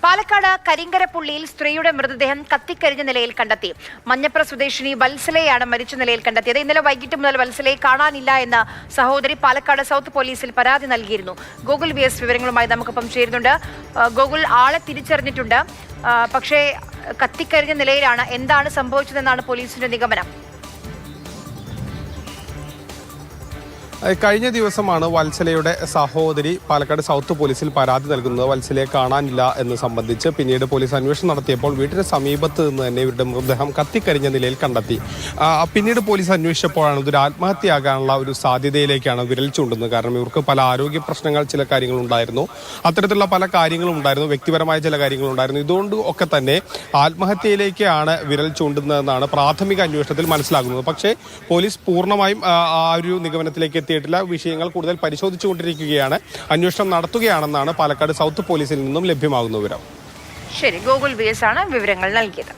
പാലക്കാട് കരിങ്കരപ്പുള്ളിയിൽ സ്ത്രീയുടെ മൃതദേഹം കത്തിക്കരിഞ്ഞ നിലയിൽ കണ്ടെത്തി. മഞ്ഞപ്ര സ്വദേശിനി വത്സലയാണ് മരിച്ച നിലയിൽ കണ്ടെത്തിയത്. ഇന്നലെ വൈകിട്ട് മുതൽ വത്സലയെ കാണാനില്ല എന്ന് സഹോദരി പാലക്കാട് സൗത്ത് പോലീസിൽ പരാതി നൽകിയിരുന്നു. ഗൂഗിൾ VS വിവരങ്ങളുമായി നമുക്കൊപ്പം ചേരുന്നുണ്ട്. ഗൂഗിൾ ആളെ തിരിച്ചറിഞ്ഞിട്ടുണ്ട്, പക്ഷേ കത്തിക്കരിഞ്ഞ നിലയിലാണ്. എന്താണ് സംഭവിച്ചതെന്നാണ് പോലീസിന്റെ നിഗമനം? കഴിഞ്ഞ ദിവസമാണ് വത്സലയുടെ സഹോദരി പാലക്കാട് സൗത്ത് പോലീസിൽ പരാതി നൽകുന്നത്. വത്സലയെ കാണാനില്ല എന്ന് സംബന്ധിച്ച്. പിന്നീട് പോലീസ് അന്വേഷണം നടത്തിയപ്പോൾ വീട്ടിന് സമീപത്ത് നിന്ന് തന്നെ ഇവരുടെ മൃതദേഹം കത്തിക്കരിഞ്ഞ നിലയിൽ കണ്ടെത്തി. പിന്നീട് പോലീസ് അന്വേഷിച്ചപ്പോഴാണ് ഇതൊരു ആത്മഹത്യയാകാനുള്ള ഒരു സാധ്യതയിലേക്കാണ് വിരൽ ചൂണ്ടുന്നത്. കാരണം ഇവർക്ക് പല ആരോഗ്യ പ്രശ്നങ്ങൾ, ചില കാര്യങ്ങളുണ്ടായിരുന്നു, അത്തരത്തിലുള്ള പല കാര്യങ്ങളും ഉണ്ടായിരുന്നു, വ്യക്തിപരമായ ചില കാര്യങ്ങളുണ്ടായിരുന്നു. ഇതുകൊണ്ട് ഒക്കെ തന്നെ ആത്മഹത്യയിലേക്കാണ് വിരൽ ചൂണ്ടുന്നതെന്നാണ് പ്രാഥമിക അന്വേഷണത്തിൽ മനസ്സിലാകുന്നത്. പക്ഷേ പോലീസ് പൂർണ്ണമായും ആ ഒരു നിഗമനത്തിലേക്ക് എത്തിയിട്ടില്ല. വിഷയങ്ങൾ കൂടുതൽ പരിശോധിച്ചുകൊണ്ടിരിക്കുകയാണ്, അന്വേഷണം നടത്തുകയാണെന്നാണ് പാലക്കാട് സൗത്ത് പോലീസിൽ നിന്നും ലഭ്യമാകുന്ന വിവരം. ശരി, ഗൂഗിൾ VS ആണ് വിവരങ്ങൾ നൽകിയത്.